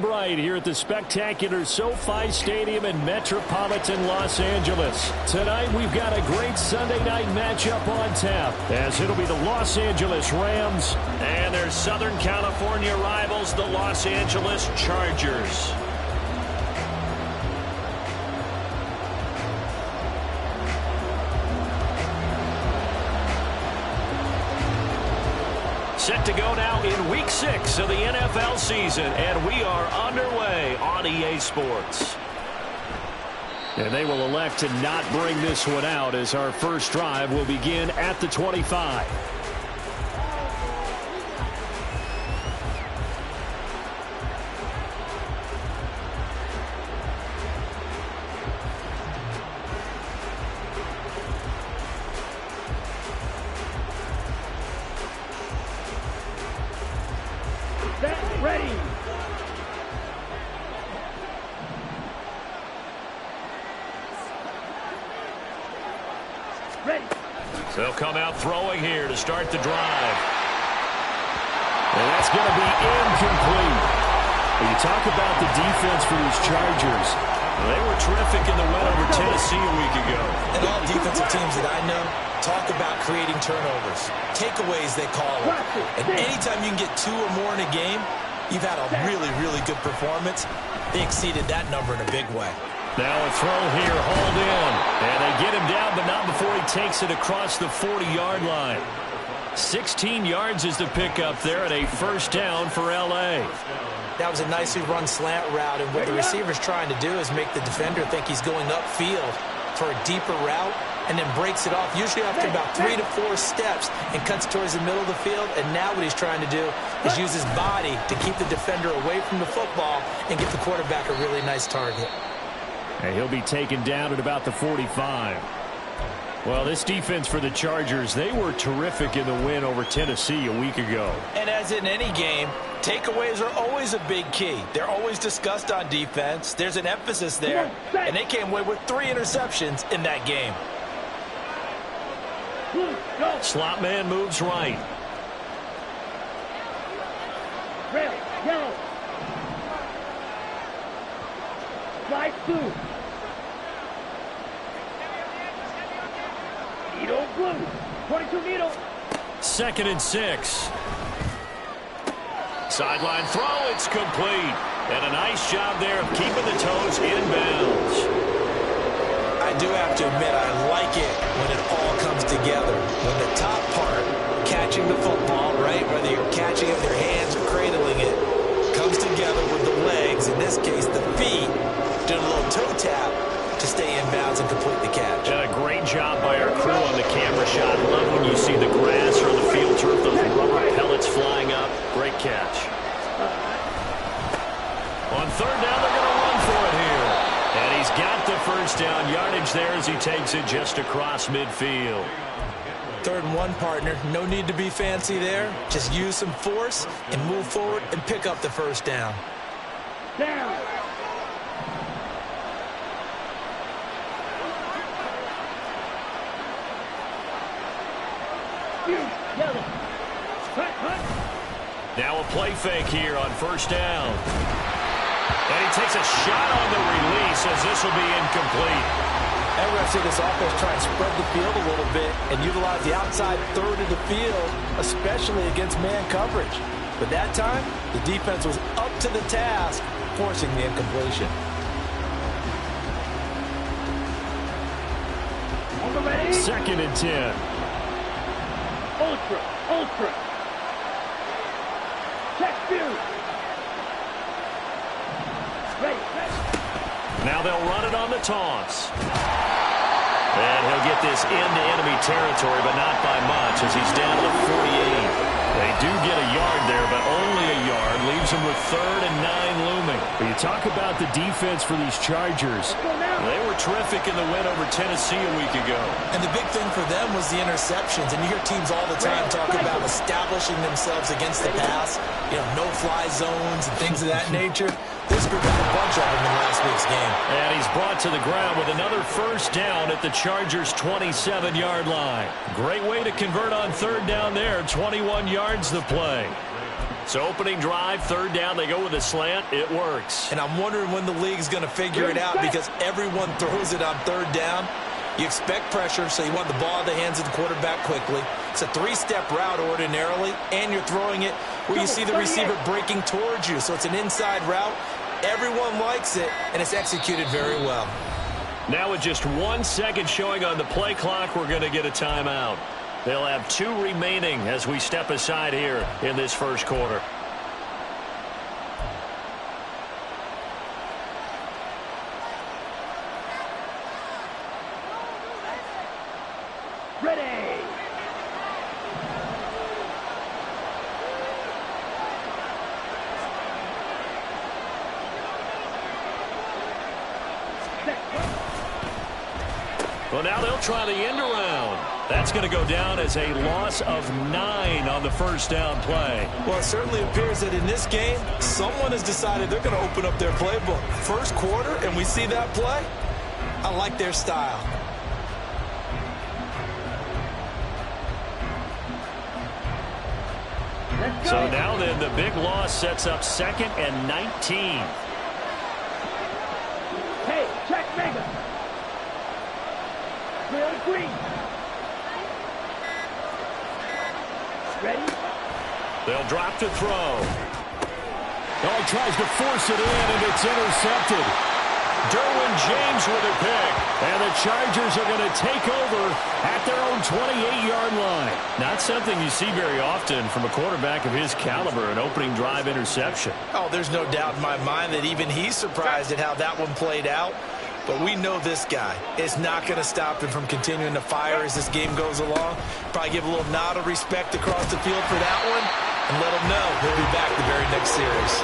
Bright here at the spectacular SoFi Stadium in metropolitan Los Angeles. Tonight we've got a great Sunday night matchup on tap, as it'll be the Los Angeles Rams and their Southern California rivals, the Los Angeles Chargers. Set to go now in Week 6 of the NFL season, and we are underway on EA Sports. And they will elect to not bring this one out, as our first drive will begin at the 25. Ready. Ready. So they'll come out throwing here to start the drive. And that's going to be incomplete. When you talk about the defense for these Chargers, they were terrific in the win over Tennessee a week ago. And all defensive teams that I know talk about creating turnovers. Takeaways, they call them. And anytime you can get 2 or more in a game, you've had a really, really good performance. They exceeded that number in a big way. Now a throw here, hauled in. And they get him down, but not before he takes it across the 40-yard line. 16 yards is the pickup there, and a first down for L.A. That was a nicely run slant route, and what the receiver's trying to do is make the defender think he's going upfield for a deeper route, and then breaks it off, usually after about 3 to 4 steps, and cuts towards the middle of the field. And now what he's trying to do is use his body to keep the defender away from the football and give the quarterback a really nice target. And he'll be taken down at about the 45. Well, this defense for the Chargers, they were terrific in the win over Tennessee a week ago. And as in any game, takeaways are always a big key. They're always discussed on defense. There's an emphasis there, and they came away with 3 interceptions in that game. Slot man moves right. Red, yellow. Slide 2. Needle blue. 22 needle. 2nd and 6. Sideline throw, it's complete. And a nice job there of keeping the toes in bounds. I do have to admit, I like it when it all comes together. When the top part, catching the football, right, whether you're catching it with your hands or cradling it, comes together with the legs, in this case the feet, doing a little toe tap to stay in bounds and complete the catch. And a great job by our crew on the camera shot. Love when you see the grass or the field turf, those rubber pellets flying up. Great catch. On 3rd down, they're going to run for it here. And he's got the first down yardage there as he takes it just across midfield. 3rd and 1, partner. No need to be fancy there. Just use some force and move forward and pick up the first down. Down. Yellow. Now a play fake here on 1st down. And he takes a shot on the release as this will be incomplete. And we're seeing this offense try and spread the field a little bit and utilize the outside 3rd of the field, especially against man coverage. But that time, the defense was up to the task, forcing the incompletion. On the ready. 2nd and 10. Ultra. Check view. Ready. Now they'll run it on the toss. And he'll get this into enemy territory, but not by much as he's down to the 48. They do get a yard there, but only a yard. Leaves him with 3rd and 9 looming. But you talk about the defense for these Chargers. They were terrific in the win over Tennessee a week ago. And the big thing for them was the interceptions. And you hear teams all the time talk about establishing themselves against the pass, no-fly zones and things of that nature. This group had a bunch of them in last week's game. And he's brought to the ground with another first down at the Chargers' 27-yard line. Great way to convert on 3rd down there. 21 yards the play. So opening drive, third down, they go with a slant. It works. And I'm wondering when the league's going to figure it out because everyone throws it on third down. You expect pressure, so you want the ball in the hands of the quarterback quickly. It's a three-step route ordinarily, and you're throwing it where you see the receiver breaking towards you. So it's an inside route. Everyone likes it, and it's executed very well. Now with just 1 second showing on the play clock, we're going to get a timeout. They'll have 2 remaining as we step aside here in this first quarter. Ready. Well, now they'll try the end around. That's going to go down as a loss of 9 on the first down play. Well, it certainly appears that in this game, someone has decided they're going to open up their playbook. First quarter, and we see that play. I like their style. So now then, the big loss sets up 2nd and 19. Hey, check Mega. Clear green. Ready? They'll drop to throw. Oh, he tries to force it in, and it's intercepted. Derwin James with a pick. And the Chargers are going to take over at their own 28-yard line. Not something you see very often from a quarterback of his caliber, an opening drive interception. Oh, there's no doubt in my mind that even he's surprised at how that one played out. But we know this guy is not going to stop him from continuing to fire as this game goes along. Probably give a little nod of respect across the field for that one and let him know he'll be back the very next series.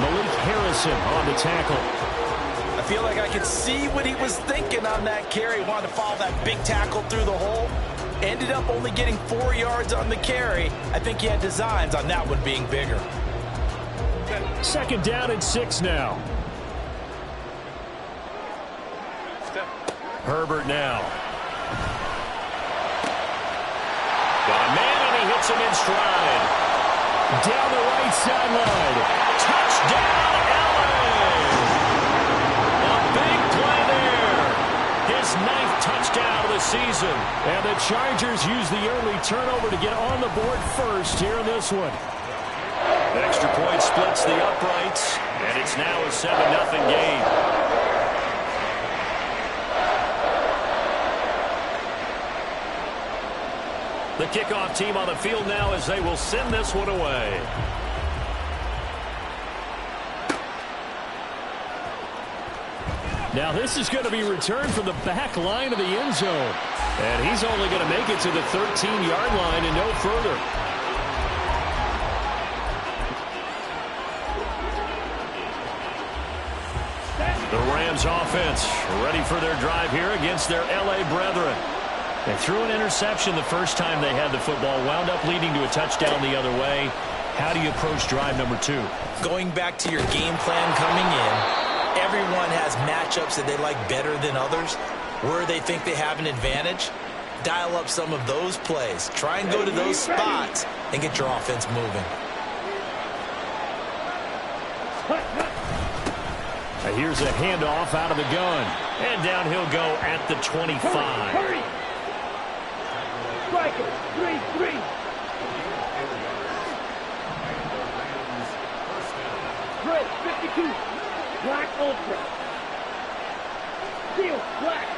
Malik Harrison on the tackle. I feel like I could see what he was thinking on that carry. He wanted to follow that big tackle through the hole. Ended up only getting 4 yards on the carry. I think he had designs on that one being bigger. 2nd down and 6 now. Herbert now. Got a man, and he hits him in stride. Down the right sideline. Touchdown, LA! A big play there. His 9th touchdown of the season. And the Chargers use the early turnover to get on the board first here in this one. The extra point splits the uprights, and it's now a 7-0 game. The kickoff team on the field now as they will send this one away. Now this is going to be returned from the back line of the end zone. And he's only going to make it to the 13-yard line and no further. The Rams offense ready for their drive here against their L.A. brethren. They threw an interception the first time they had the football, wound up leading to a touchdown the other way. How do you approach drive number 2? Going back to your game plan coming in, everyone has matchups that they like better than others. Where they think they have an advantage, dial up some of those plays. Try and go to those spots and get your offense moving. Here's a handoff out of the gun. And down he'll go at the 25. Hurry! Striker, 3-3. Red, 52. Black, ultra. Steel, black.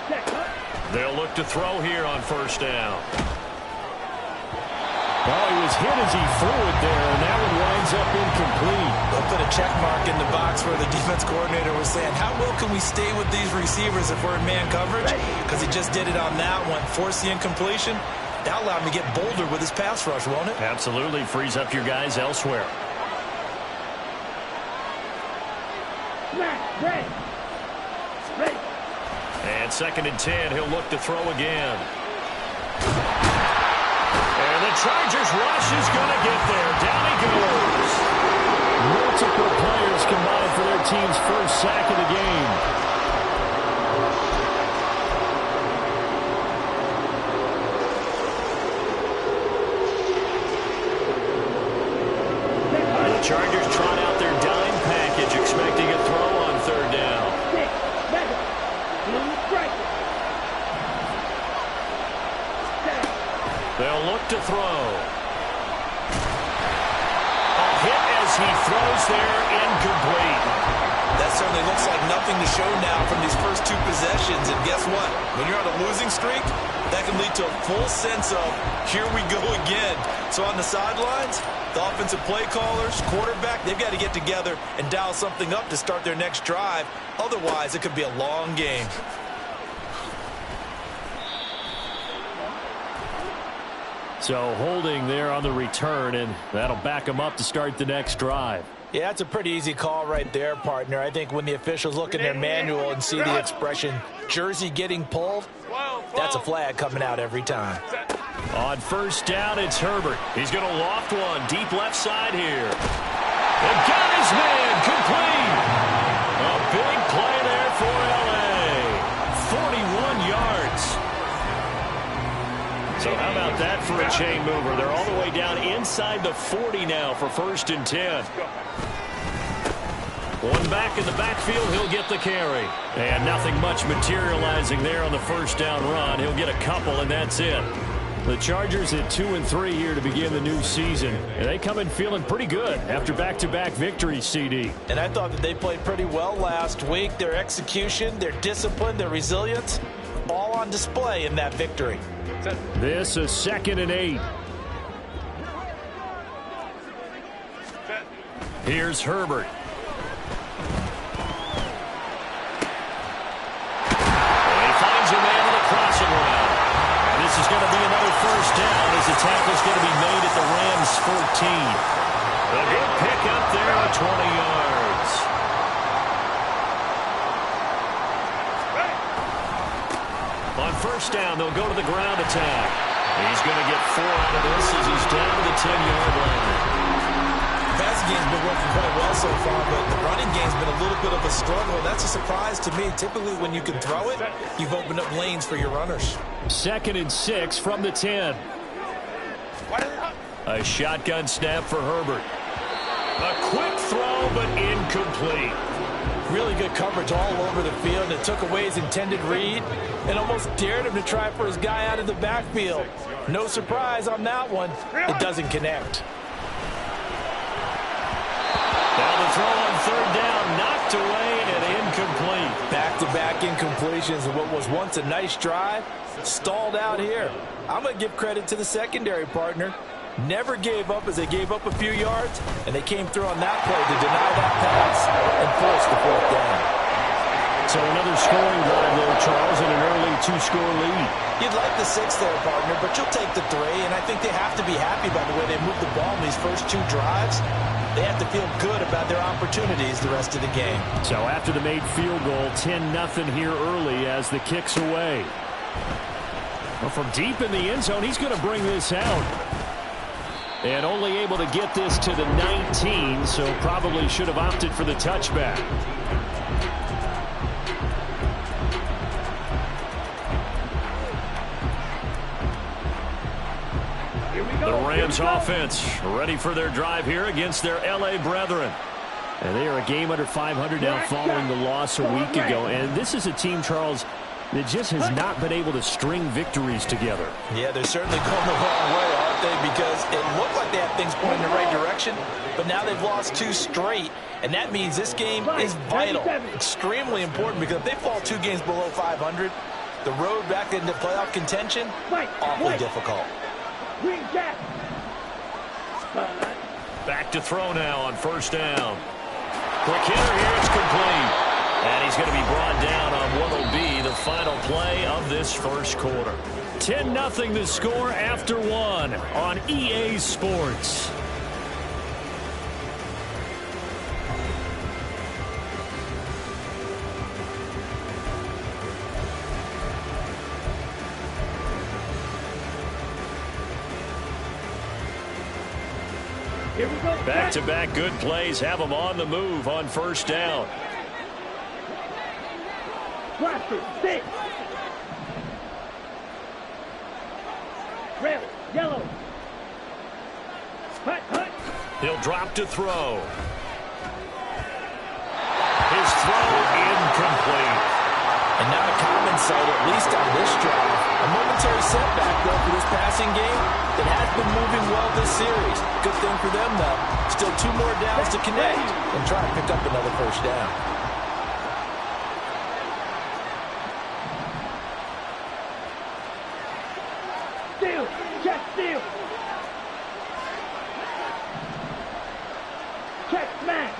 Check up. They'll look to throw here on first down. Oh, he was hit as he threw it there, and that one winds up incomplete. They'll put a check mark in the box where the defense coordinator was saying, how well can we stay with these receivers if we're in man coverage? Because he just did it on that one. Force the incompletion. That'll allow him to get bolder with his pass rush, won't it? Absolutely. Frees up your guys elsewhere. Ready. Ready. And 2nd and 10. He'll look to throw again. And the Chargers rush is going to get there. Down he goes. Multiple players combined for their team's first sack of the game. Chargers trot out their dime package, expecting a throw on third down. 6, 7, blue striker. Set. They'll look to throw. A hit as he throws there, incomplete. That certainly looks like nothing to show now from these first 2 possessions. And guess what? When you're on a losing streak, that can lead to a full sense of, here we go again. So on the sidelines, the offensive play callers, quarterback, they've got to get together and dial something up to start their next drive. Otherwise, it could be a long game. So holding there on the return, and that'll back them up to start the next drive. Yeah, that's a pretty easy call right there, partner. I think when the officials look in their manual and see the expression, jersey getting pulled, that's a flag coming out every time. On first down, it's Herbert. He's going to loft one deep left side here. And got his man complete. A big play there for L.A. 41 yards. So how about that for a chain mover? They're all the way down inside the 40 now for 1st and 10. One back in the backfield, he'll get the carry. And nothing much materializing there on the first down run. He'll get a couple, and that's it. The Chargers at 2-3 here to begin the new season. And they come in feeling pretty good after back-to-back victories, CD. And I thought that they played pretty well last week. Their execution, their discipline, their resilience, all on display in that victory. This is 2nd and 8. Here's Herbert. And he finds a man in the crossing route. And this is going to be another first down as the tackle's going to be made at the Rams 14. A good pick up there at 20 yards. On first down, they'll go to the ground attack. He's going to get 4 out of this as he's down to the 10-yard line. The passing game's been working quite well so far, but the running game's been a little bit of a struggle. That's a surprise to me. Typically, when you can throw it, you've opened up lanes for your runners. 2nd and 6 from the 10. A shotgun snap for Herbert. A quick throw, but incomplete. Really good coverage all over the field. It took away his intended read and almost dared him to try for his guy out of the backfield. No surprise on that one. It doesn't connect. Now the throw on third down, knocked away and incomplete. Back-to-back incompletions of what was once a nice drive, stalled out here. I'm going to give credit to the secondary partner. Never gave up as they gave up a few yards, and they came through on that play to deny that pass and force the 4th down. So another scoring drive there, Charles, and an early 2-score lead. You'd like the 6 there, partner, but you'll take the 3, and I think they have to be happy by the way they moved the ball in these first 2 drives. They have to feel good about their opportunities the rest of the game. So after the made field goal, 10-0 here early as the kick's away. Well, from deep in the end zone, he's going to bring this out. And only able to get this to the 19, so probably should have opted for the touchback. The Rams offense ready for their drive here against their L.A. brethren. And they are a game under 500 now following the loss a week ago. And this is a team, Charles, that just has not been able to string victories together. Yeah, they're certainly going the wrong way, aren't they? Because it looked like they had things going in the right direction, but now they've lost 2 straight, and that means this game is vital, extremely important, because if they fall 2 games below 500, the road back into playoff contention, awfully difficult. Back to throw now on first down. Quick hitter here, it's complete. And he's going to be brought down on what will be the final play of this first quarter. 10-0 the score after 1 on EA Sports. Here we go. Back-to-back good plays have them on the move on first down. Blaster, 6. Red, yellow. Hut, hut. He'll drop to throw. His throw incomplete. And not a common sight, at least on this drive. A momentary setback, though, for this passing game that has been moving well this series. Good thing for them, though. Still 2 more downs to connect and try to pick up another first down. Steal. Check steal. Check smash.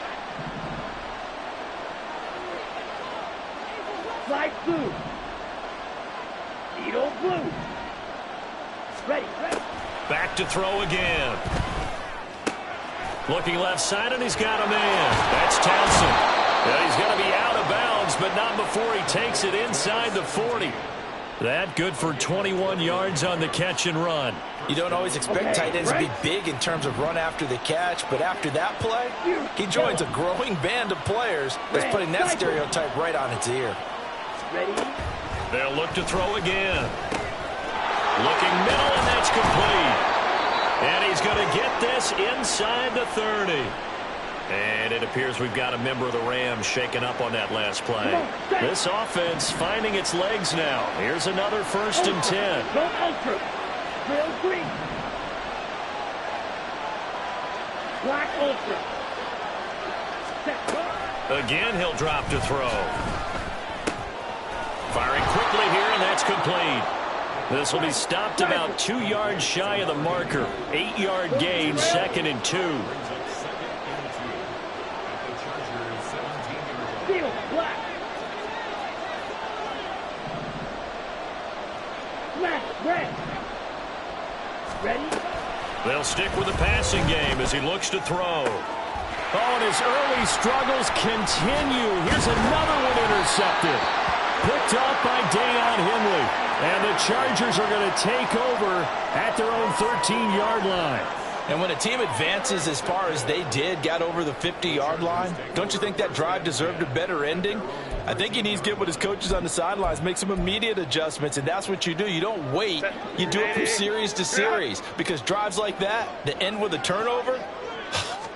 Slide blue. Needle blue. Ready. Back to throw again. Looking left side, and he's got a man. That's Townsend. Yeah, he's going to be out of bounds, but not before he takes it inside the 40. That good for 21 yards on the catch and run. You don't always expect tight ends to be big in terms of run after the catch, but after that play, he joins a growing band of players that's putting that stereotype right on its ear. Ready. They'll look to throw again. Looking middle, and that's complete. And he's going to get this inside the 30. And it appears we've got a member of the Rams shaken up on that last play. This offense finding its legs now. Here's another 1st and 10. Go ultra. Real green. Black ultra. Set. Again, he'll drop to throw. Firing quickly here, and that's complete. This will be stopped about 2 yards shy of the marker. 8-yard gain, 2nd and 2. Steal. Black. Smash. Red. Ready. They'll stick with the passing game as he looks to throw. Oh, and his early struggles continue. Here's another one intercepted. Picked off by Deion Henley. And the Chargers are going to take over at their own 13-yard line. And when a team advances as far as they did, got over the 50-yard line, don't you think that drive deserved a better ending? I think he needs to get with his coaches on the sidelines, make some immediate adjustments, and that's what you do. You don't wait. You do it from series to series, because drives like that end with a turnover,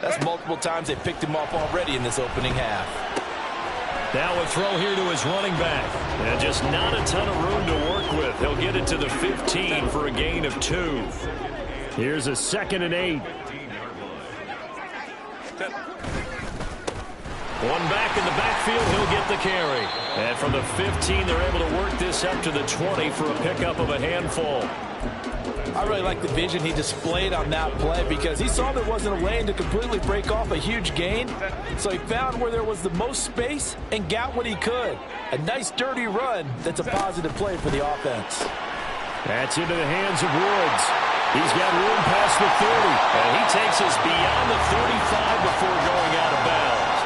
that's multiple times they picked him off already in this opening half. Now a throw here to his running back. And just not a ton of room to work with. He'll get it to the 15 for a gain of 2. Here's a 2nd and 8. One back in the backfield, he'll get the carry. And from the 15, they're able to work this up to the 20 for a pickup of a handful. I really like the vision he displayed on that play because he saw there wasn't a lane to completely break off a huge gain. So he found where there was the most space and got what he could. A nice dirty run that's a positive play for the offense. That's into the hands of Woods. He's got room past the 30. And he takes us beyond the 35 before going out of bounds.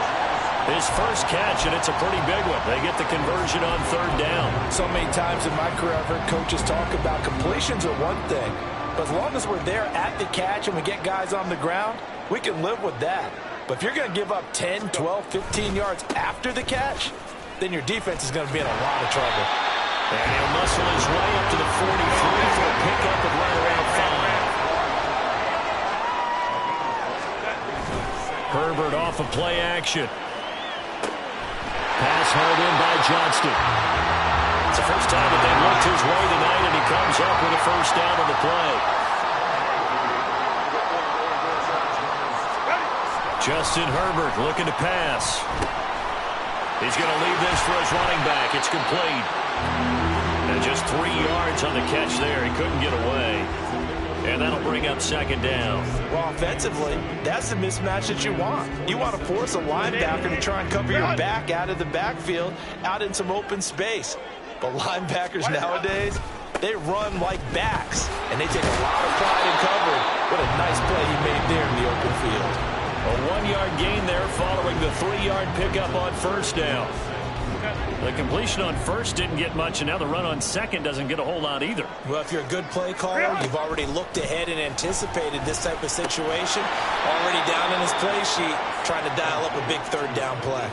His first catch, and it's a pretty big one. They get the conversion on 3rd down. So many times in my career I've heard coaches talk about completions are one thing. But as long as we're there at the catch and we get guys on the ground, we can live with that. But if you're going to give up 10, 12, 15 yards after the catch, then your defense is going to be in a lot of trouble. And he'll muscle his way up to the 43 for a pickup of right around 5. Herbert off of play action. Pass hauled in by Johnston. It's the first time that they've looked his way tonight, and he comes up with a first down on the play. Justin Herbert looking to pass. He's going to leave this for his running back. It's complete. And just 3 yards on the catch there. He couldn't get away. And that'll bring up 2nd down. Well, offensively, that's the mismatch that you want. You want to force a linebacker to try and cover your back out of the backfield, out in some open space. But linebackers nowadays, they run like backs, and they take a lot of pride in coverage. What a nice play he made there in the open field. A 1-yard gain there following the 3-yard pickup on 1st down. The completion on 1st didn't get much, and now the run on 2nd doesn't get a whole lot either. Well, if you're a good play caller, you've already looked ahead and anticipated this type of situation. Already down in his play sheet, trying to dial up a big 3rd down play.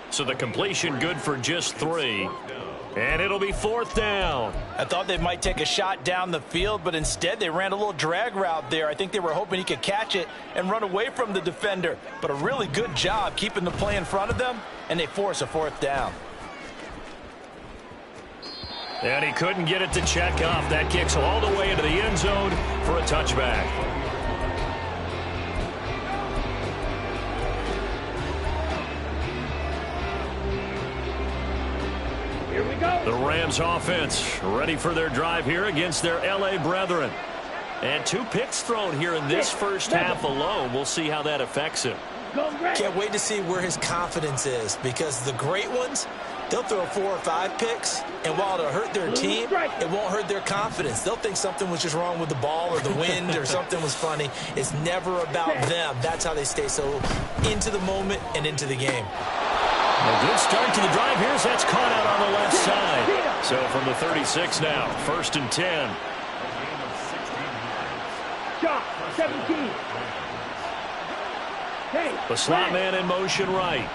So the completion good for just 3. And it'll be 4th down. I thought they might take a shot down the field, but instead they ran a little drag route there. I think they were hoping he could catch it and run away from the defender. But a really good job keeping the play in front of them, and they force a 4th down. And he couldn't get it to check off. That kicks all the way into the end zone for a touchback. Here we go. The Rams offense ready for their drive here against their L.A. brethren. And 2 picks thrown here in this first half alone. We'll see how that affects him. Go red. Can't wait to see where his confidence is, because the great ones, they'll throw 4 or 5 picks, and while it'll hurt their team, it won't hurt their confidence. They'll think something was just wrong with the ball or the wind or something was funny. It's never about them. That's how they stay so into the moment and into the game. A good start to the drive here as that's caught out on the left side. So from the 36 now, 1st and 10. Shot, 17. Hey, The slot red. man in motion right.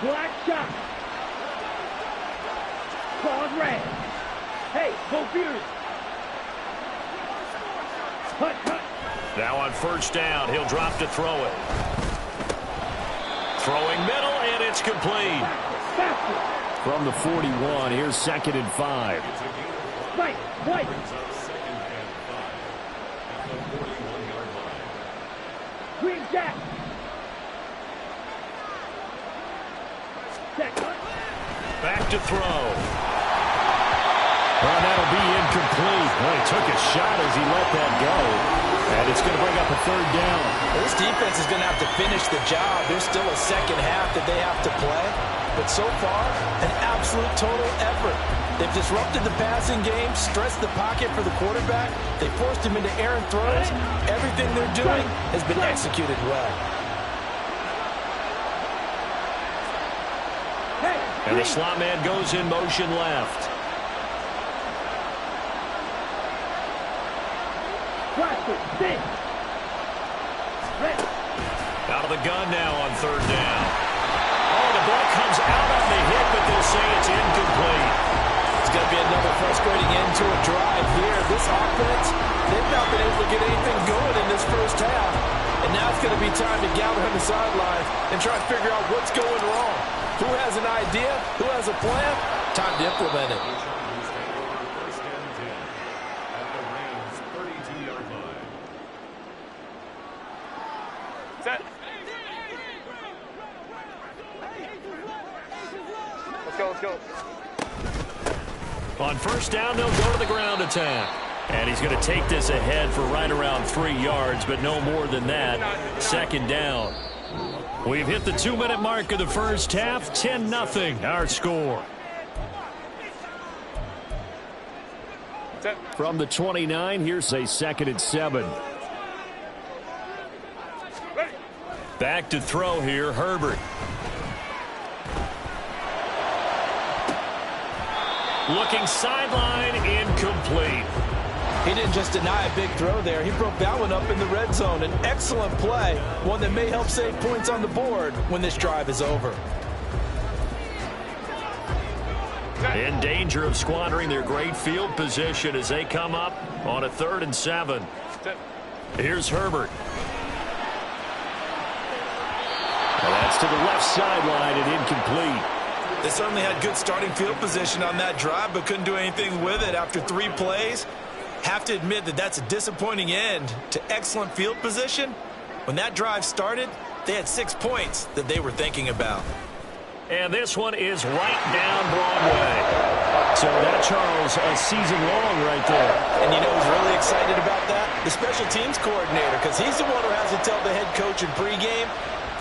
Black shot. Called red. Hey, go Beers. Cut. Now on 1st down, he'll drop to throw it. Throwing middle, and it's complete. Faster. From the 41, here's 2nd and 5. Right, white. Green jack. Check. Back to throw. Well, that'll be incomplete. Well, he took a shot as he let that go. And it's going to bring up a 3rd down. This defense is going to have to finish the job. There's still a second half that they have to play. But so far, an absolute total effort. They've disrupted the passing game, stretched the pocket for the quarterback. They forced him into errant throws. Everything they're doing has been executed well. And the slot man goes in motion left. Out of the gun now on 3rd down. Oh, the ball comes out on the hit, but they'll say it's incomplete. It's going to be another frustrating end to a drive here. This offense, they've not been able to get anything going in this first half. And now it's going to be time to gather on the sidelines and try to figure out what's going wrong. Who has an idea? Who has a plan? Time to implement it. Set. Let's go. On 1st down, they'll go to the ground attack. And he's going to take this ahead for right around 3 yards, but no more than that. 2nd down. We've hit the 2-minute mark of the first half. 10-0 our score. Set. From the 29, here's a 2nd and 7. Back to throw here, Herbert. Looking sideline, incomplete. He didn't just deny a big throw there. He broke that one up in the red zone. An excellent play, one that may help save points on the board when this drive is over. In danger of squandering their great field position as they come up on a 3rd and 7. Here's Herbert. Well, that's to the left sideline and incomplete. They certainly had good starting field position on that drive, but couldn't do anything with it after 3 plays. Have to admit that that's a disappointing end to excellent field position. When that drive started, they had 6 points that they were thinking about. And this one is right down Broadway. So that, Charles, a season long right there. And you know who's really excited about that? The special teams coordinator, because he's the one who has to tell the head coach in pregame,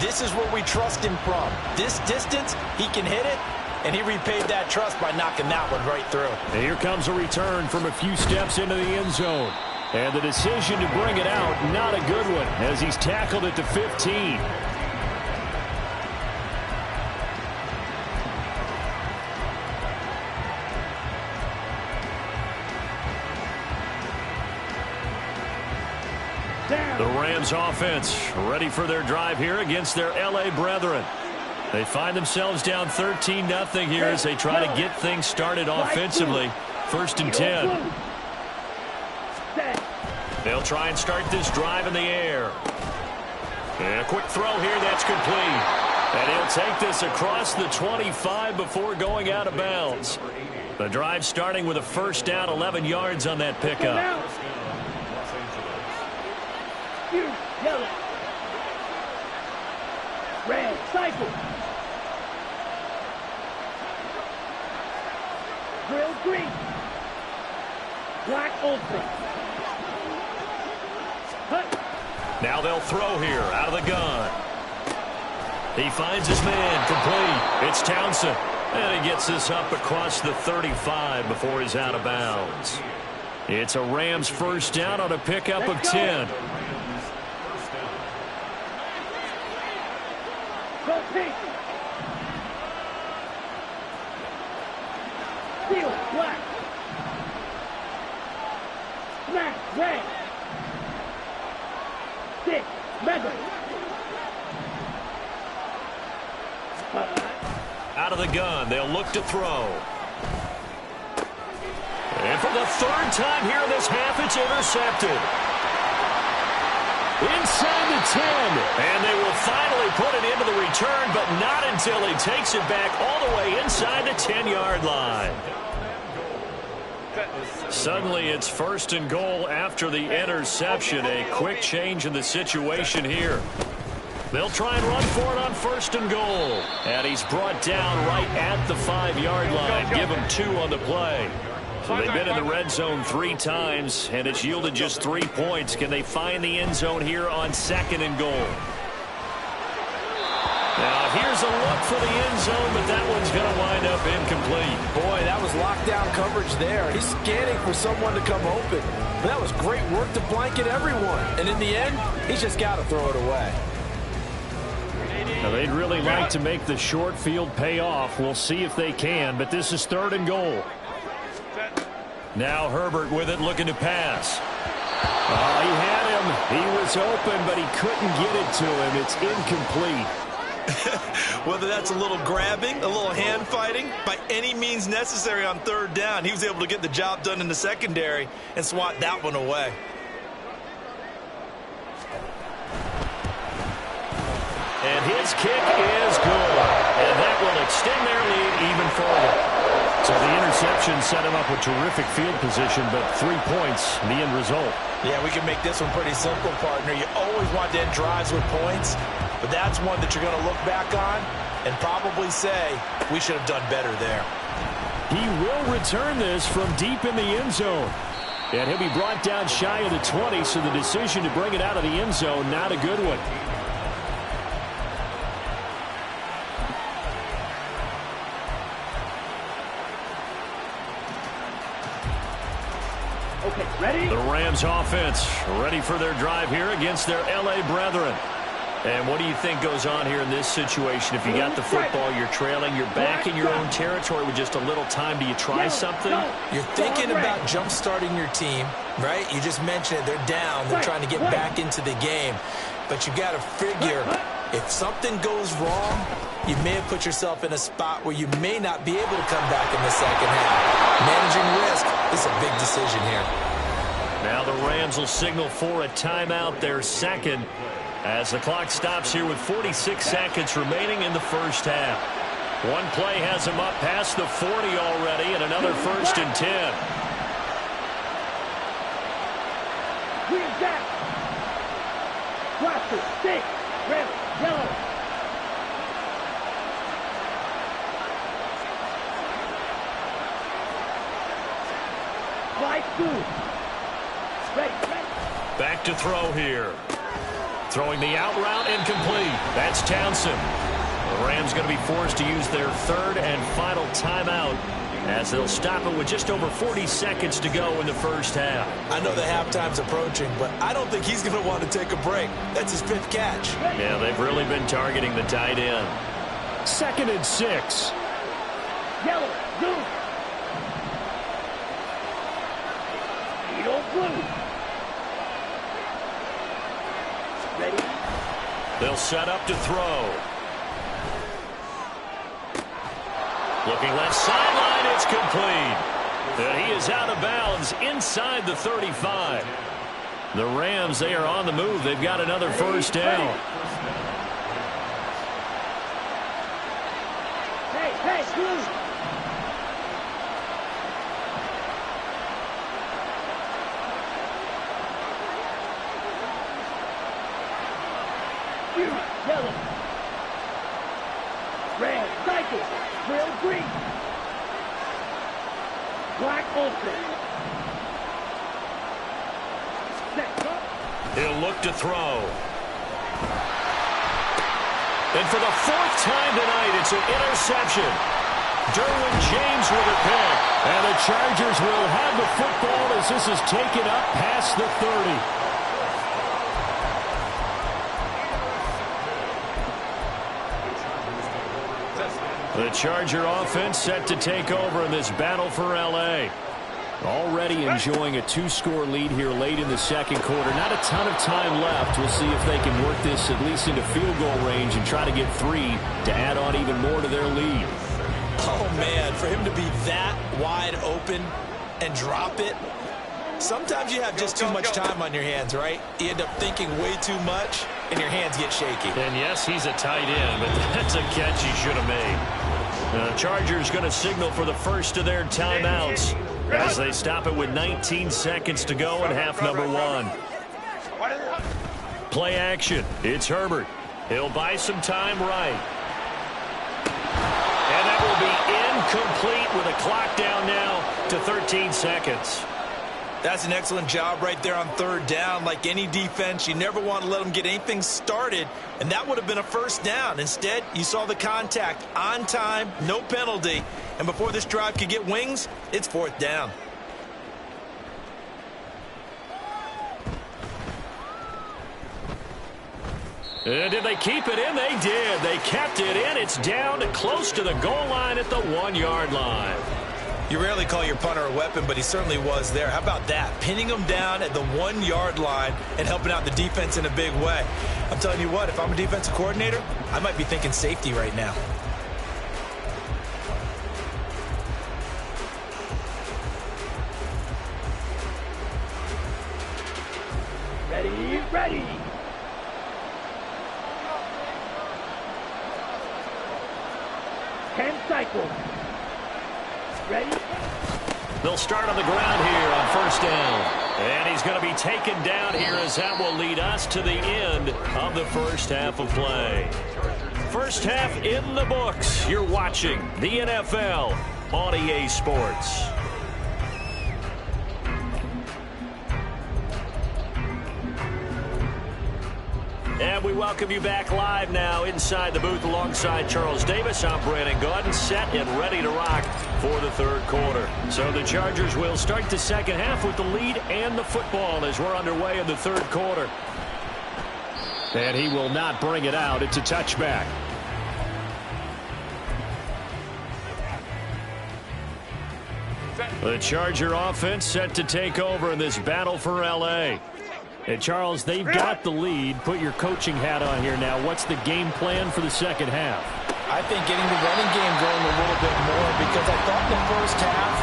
this is where we trust him from. This distance, he can hit it, and he repaid that trust by knocking that one right through. And here comes a return from a few steps into the end zone. And the decision to bring it out, not a good one, as he's tackled at the 15. The Rams offense ready for their drive here against their L.A. brethren. They find themselves down 13-0 here as they try to get things started offensively. 1st and 10. They'll try and start this drive in the air. And a quick throw here, that's complete. And he'll take this across the 25 before going out of bounds. The drive starting with a 1st down, 11 yards on that pickup. Yellow. Red, cycle. Grill green. Black Olsen. Now they'll throw here out of the gun. He finds his man, complete. It's Townsend. And he gets this up across the 35 before he's out of bounds. It's a Rams 1st down on a pickup of 10. Go pink. Steel, black. Smash, red. Stick, metal. Out of the gun, they'll look to throw. And for the 3rd time here in this half, it's intercepted. Inside the 10. And they will finally put it into the return, but not until he takes it back all the way inside the 10-yard line. Suddenly it's 1st and goal after the interception. A quick change in the situation here. They'll try and run for it on 1st and goal. And he's brought down right at the 5-yard line. Give him 2 on the play. So they've been in the red zone 3 times, and it's yielded just 3 points. Can they find the end zone here on 2nd and goal? Now, here's a look for the end zone, but that one's going to wind up incomplete. Boy, that was lockdown coverage there. He's scanning for someone to come open. But that was great work to blanket everyone. And in the end, he's just got to throw it away. Now, they'd really like to make the short field pay off. We'll see if they can, but this is 3rd and goal. Now Herbert with it, looking to pass. He had him. He was open, but he couldn't get it to him. It's incomplete. Whether that's a little grabbing, a little hand fighting, by any means necessary on 3rd down, he was able to get the job done in the secondary and swat that one away. And his kick is good. And that will extend their lead even further. So the interception set him up with terrific field position, but 3 points, the end result. Yeah, we can make this one pretty simple, partner. You always want to end drives with points, but that's one that you're going to look back on and probably say, we should have done better there. He will return this from deep in the end zone. And he'll be brought down shy of the 20, so the decision to bring it out of the end zone, not a good one. Okay, ready? The Rams offense ready for their drive here against their L.A. brethren. And what do you think goes on here in this situation? If you got the football, you're trailing, you're back in your own territory with just a little time. Do you try something? You're thinking about jump-starting your team, right? You just mentioned it. They're down. They're trying to get back into the game. But you got to figure, if something goes wrong, you may have put yourself in a spot where you may not be able to come back in the second half. Managing risk is a big decision here. Now the Rams will signal for a timeout, their second, as the clock stops here with 46 seconds remaining in the first half. One play has them up past the 40 already, and another 1st and 10. Green jack. Blaster, stick, red, yellow. White, blue. Ready. Back to throw here. Throwing the out route incomplete. That's Townsend. The Rams going to be forced to use their 3rd and final timeout as they'll stop it with just over 40 seconds to go in the first half. I know the halftime's approaching, but I don't think he's going to want to take a break. That's his 5th catch. Yeah, they've really been targeting the tight end. 2nd and 6. Yellow, blue. Yellow, blue. Ready? They'll set up to throw. Looking left sideline, it's complete. And he is out of bounds inside the 35. The Rams, they are on the move. They've got another first down. Hey, Blue. Yellow. Red, cycle. Drill, green. Black, open. Set up. He'll look to throw. And for the fourth time tonight, it's an interception. Derwin James with a pick. And the Chargers will have the football as this is taken up past the 30. The Charger offense set to take over in this battle for L.A. Already enjoying a 2-score lead here late in the second quarter. Not a ton of time left. We'll see if they can work this at least into field goal range and try to get 3 to add on even more to their lead. Oh, man, for him to be that wide open and drop it. Sometimes you have just too much time on your hands, right? You end up thinking way too much, and your hands get shaky. And yes, he's a tight end, but that's a catch he should have made. The Chargers going to signal for the first of their timeouts as they stop it with 19 seconds to go in half number 1. Play action. It's Herbert. He'll buy some time right. And that will be incomplete with a clock down now to 13 seconds. That's an excellent job right there on third down. Like any defense, you never want to let them get anything started, and that would have been a first down. Instead, you saw the contact on time, no penalty, and before this drive could get wings, it's fourth down. Did they keep it in? They did. They kept it in. It's down close to the goal line at the 1-yard line. You rarely call your punter a weapon, but he certainly was there. How about that? Pinning him down at the 1-yard line and helping out the defense in a big way. I'm telling you what, if I'm a defensive coordinator, I might be thinking safety right now. Ready. 10 cycles. Ready? They'll start on the ground here on first down. And he's going to be taken down here as that will lead us to the end of the first half of play. First half in the books. You're watching the NFL on EA Sports. And we welcome you back live now inside the booth alongside Charles Davis. I'm Brandon Gaudin, set and ready to rock for the third quarter. So the Chargers will start the second half with the lead and the football as we're underway in the third quarter. And he will not bring it out. It's a touchback. The Charger offense set to take over in this battle for L.A. And, Charles, they've got the lead. Put your coaching hat on here now. What's the game plan for the second half? I think getting the running game going a little bit more because I thought the first half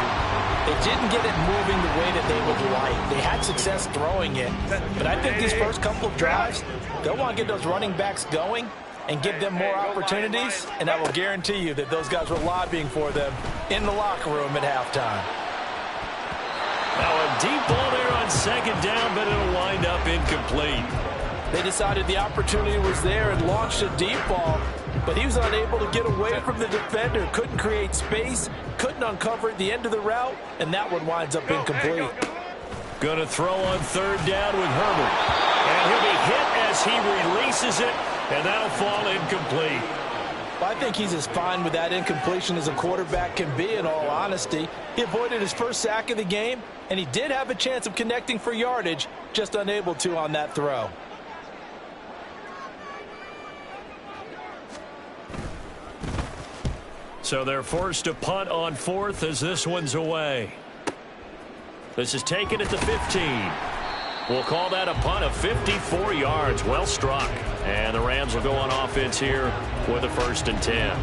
they didn't get it moving the way that they would like. They had success throwing it. But I think these first couple of drives, they'll want to get those running backs going and give them more opportunities. And I will guarantee you that those guys were lobbying for them in the locker room at halftime. Now a deep ball there on second down, but it'll wind up incomplete. They decided the opportunity was there and launched a deep ball, but he was unable to get away from the defender, couldn't create space, couldn't uncover the end of the route, and that one winds up incomplete. Going to throw on third down with Herbert. And he'll be hit as he releases it, and that'll fall incomplete. I think he's as fine with that incompletion as a quarterback can be, in all honesty. He avoided his first sack of the game, and he did have a chance of connecting for yardage, just unable to on that throw. So they're forced to punt on fourth as this one's away. This is taken at the 15. We'll call that a punt of 54 yards. Well struck. And the Rams will go on offense here with a 1st and 10.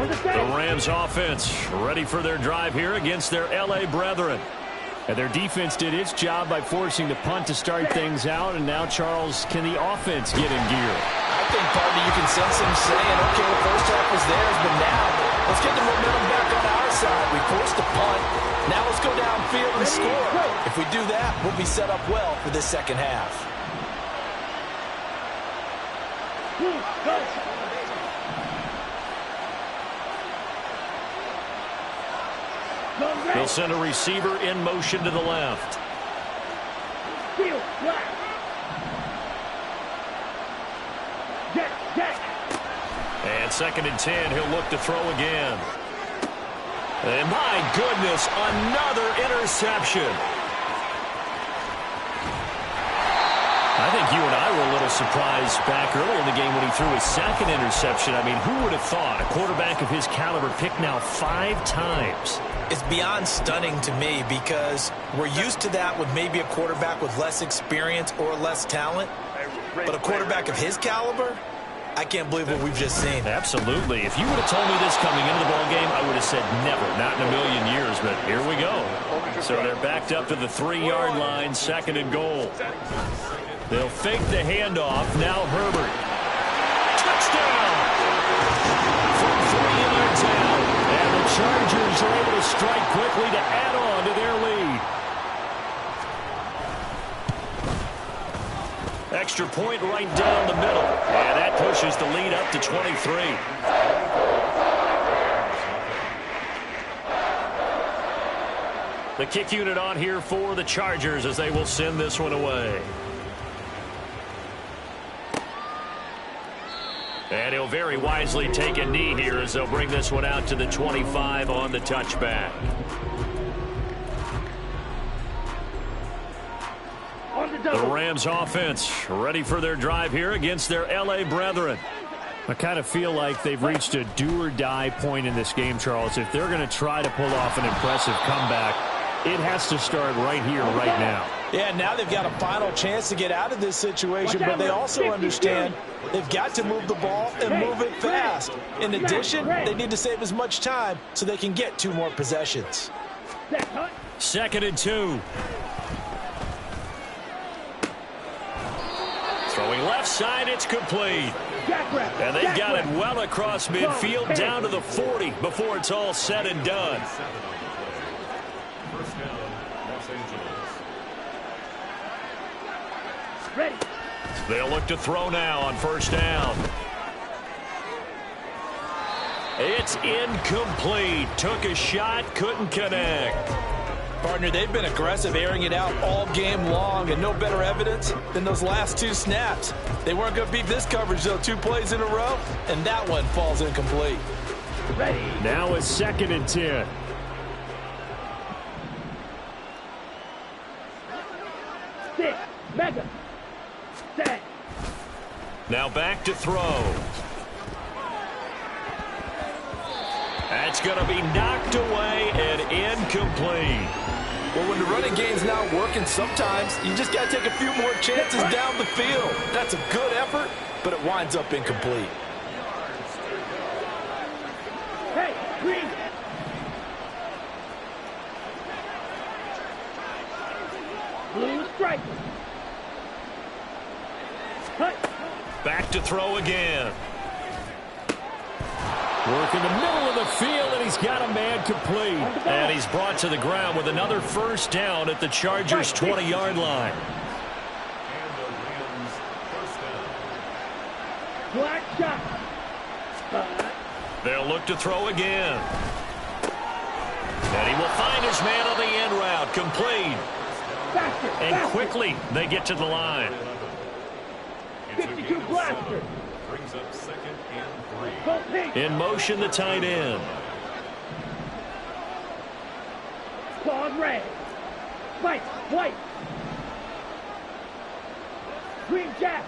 On the The Rams offense ready for their drive here against their L.A. brethren. And their defense did its job by forcing the punt to start things out. And now, Charles, can the offense get in gear? I think, partner, you can sense him saying, okay, the first half was theirs, but now let's get the momentum back on our side. We forced the punt. Now let's go downfield and score. If we do that, we'll be set up well for this second half. Go. They'll send a receiver in motion to the left. Field flat. Jack. And 2nd and 10, he'll look to throw again. And my goodness, another interception. I think you and I were a little surprised back early in the game when he threw his 2nd interception. I mean, who would have thought a quarterback of his caliber picked now 5 times? It's beyond stunning to me because we're used to that with maybe a quarterback with less experience or less talent. But a quarterback of his caliber, I can't believe what we've just seen. Absolutely. If you would have told me this coming into the ballgame, I would have said never, not in a million years, but here we go. So they're backed up to the 3-yard line, 2nd and goal. They'll fake the handoff. Now Herbert. Touchdown! From 3 yards out. And the Chargers are able to strike quickly to add on to their lead. Extra point right down the middle. And that pushes the lead up to 23. The kick unit on here for the Chargers as they will send this one away. And he'll very wisely take a knee here as they'll bring this one out to the 25 on the touchback. The Rams offense ready for their drive here against their L.A. brethren. I kind of feel like they've reached a do-or-die point in this game, Charles. If they're going to try to pull off an impressive comeback, it has to start right here, right now. Yeah, now they've got a final chance to get out of this situation, but they also understand they've got to move the ball and move it fast. In addition, they need to save as much time so they can get 2 more possessions. 2nd and 2. Throwing left side, it's complete. And they've got it well across midfield down to the 40 before it's all said and done. Ready. They'll look to throw now on 1st down. It's incomplete. Took a shot, couldn't connect. Partner, they've been aggressive, airing it out all game long, and no better evidence than those last 2 snaps. They weren't going to beat this coverage, though, 2 plays in a row, and that one falls incomplete. Ready. Now it's 2nd and 10. Six. Mega. Set. Now back to throw. That's going to be knocked away and incomplete. Well, when the running game's not working, sometimes you just got to take a few more chances down the field. That's a good effort, but it winds up incomplete. Hey, green. Blue striker. Cut. Back to throw again. Work in the middle of the field, and he's got a man complete. And he's brought to the ground with another 1st down at the Chargers' 20-yard line. Black shot. They'll look to throw again. And he will find his man on the end route, complete. And quickly they get to the line. 52 blaster. Brings up 2nd and 3. In motion, the tight end. Claude red. White. White. Green jack.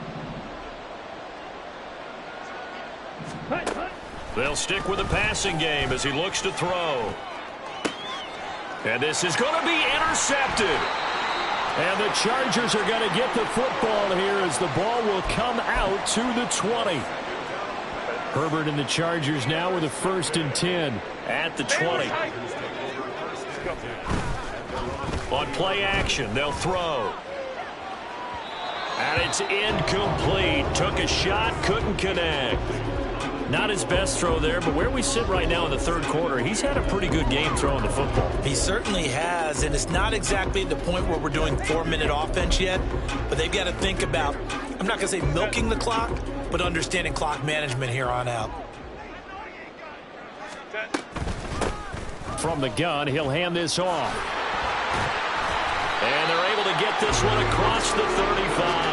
Cut. They'll stick with the passing game as he looks to throw. And this is going to be intercepted. And the Chargers are going to get the football here as the ball will come out to the 20. Herbert and the Chargers now with a 1st and 10. At the 20. On play action, they'll throw. And it's incomplete. Took a shot, couldn't connect. Not his best throw there, but where we sit right now in the 3rd quarter, he's had a pretty good game throwing the football. He certainly has, and it's not exactly at the point where we're doing 4-minute offense yet, but they've got to think about, I'm not going to say milking the clock, but understanding clock management here on out. From the gun, he'll hand this off. And they're able to get this one across the 35.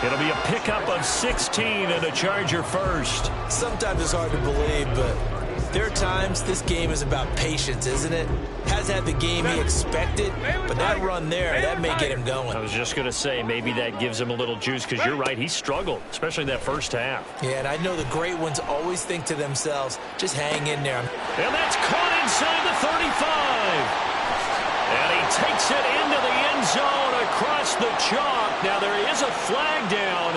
It'll be a pickup of 16 and a Charger first. Sometimes it's hard to believe, but there are times this game is about patience, isn't it? Has had the game he expected, but that run there, that may get him going. I was just going to say, maybe that gives him a little juice, because you're right, he struggled, especially in that first half. Yeah, and I know the great ones always think to themselves, just hang in there. And that's caught inside the 35. And he takes it into the end zone across the chalk. Now, there is a flag down,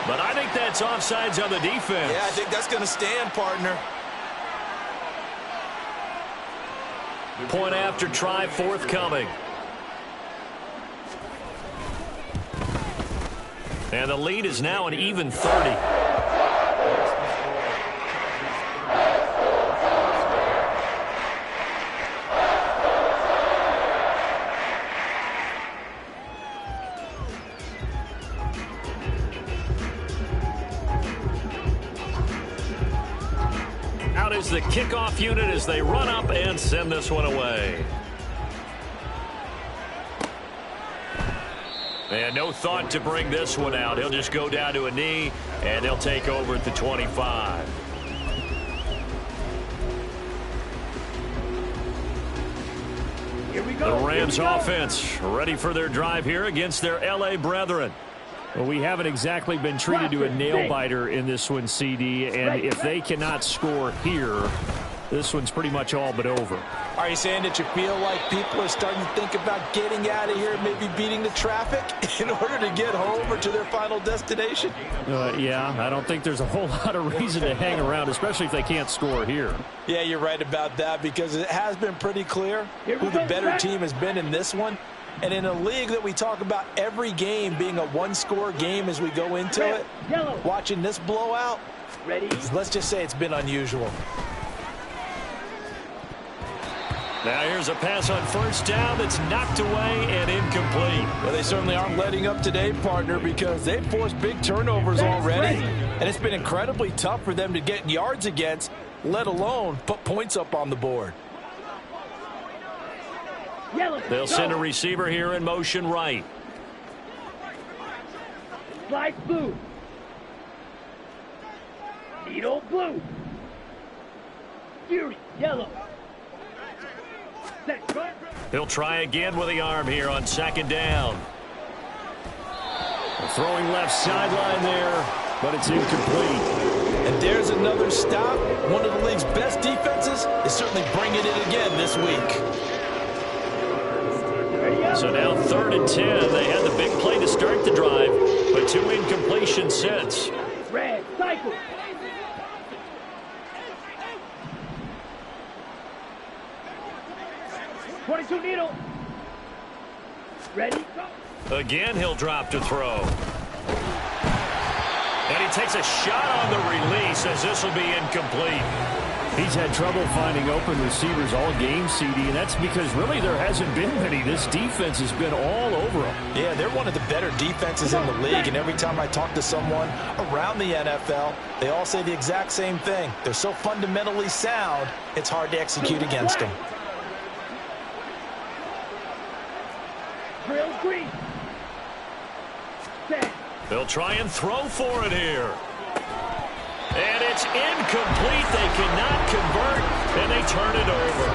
but I think that's offsides on the defense. Yeah, I think that's going to stand, partner. Point after try forthcoming. And the lead is now an even 30. The kickoff unit as they run up and send this one away. And no thought to bring this one out. He'll just go down to a knee, and they'll take over at the 25. Here we go. The Rams offense ready for their drive here against their L.A. brethren. Well, we haven't exactly been treated to a nail-biter in this one, CD, and if they cannot score here, this one's pretty much all but over. Are you saying that you feel like people are starting to think about getting out of here, maybe beating the traffic in order to get home or to their final destination? Yeah, I don't think there's a whole lot of reason to hang around, especially if they can't score here. Yeah, you're right about that, because it has been pretty clear who the better team has been in this one. And in a league that we talk about every game being a one-score game as we go into it, watching this blowout, let's just say it's been unusual. Now here's a pass on first down that's knocked away and incomplete. Well, they certainly aren't letting up today, partner, because they've forced big turnovers already. And it's been incredibly tough for them to get yards against, let alone put points up on the board. They'll send a receiver here in motion right. Slide blue. Needle blue. Fury yellow. He'll try again with the arm here on 2nd down. Throwing left sideline there, but it's incomplete. And there's another stop. One of the league's best defenses is certainly bringing it again this week. So now 3rd and 10. They had the big play to start the drive, but 2 incompletions since. Red cycle. .22 needle. Ready? Go. Again, he'll drop to throw. And he takes a shot on the release as this will be incomplete. He's had trouble finding open receivers all game, CD, and that's because really there hasn't been many. This defense has been all over them. Yeah, they're one of the better defenses in the league, and every time I talk to someone around the NFL, they all say the exact same thing. They're so fundamentally sound, it's hard to execute against them. Drill green. Set. They'll try and throw for it here. And it's incomplete. They cannot convert, and they turn it over.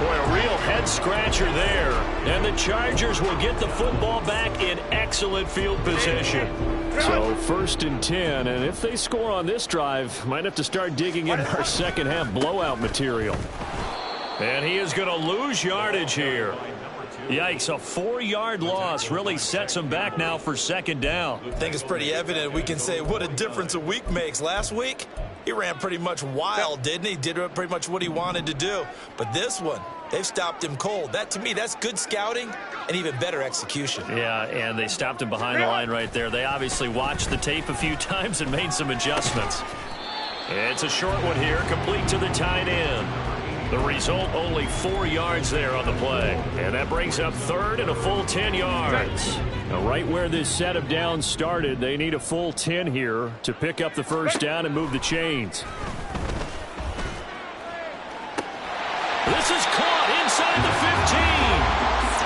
Boy, a real head-scratcher there. And the Chargers will get the football back in excellent field position. So 1st and 10, and if they score on this drive, might have to start digging in our second-half blowout material. And he is going to lose yardage here. Yikes, a 4-yard loss really sets him back now for second down. I think it's pretty evident. We can say what a difference a week makes. Last week, he ran pretty much wild, didn't he? Did pretty much what he wanted to do. But this one, they've stopped him cold. That, to me, that's good scouting and even better execution. Yeah, and they stopped him behind the line right there. They obviously watched the tape a few times and made some adjustments. It's a short one here, complete to the tight end. The result, only 4 yards there on the play. And that brings up third and a full 10 yards. Now, right where this set of downs started, they need a full 10 here to pick up the first down and move the chains. This is caught inside the 15.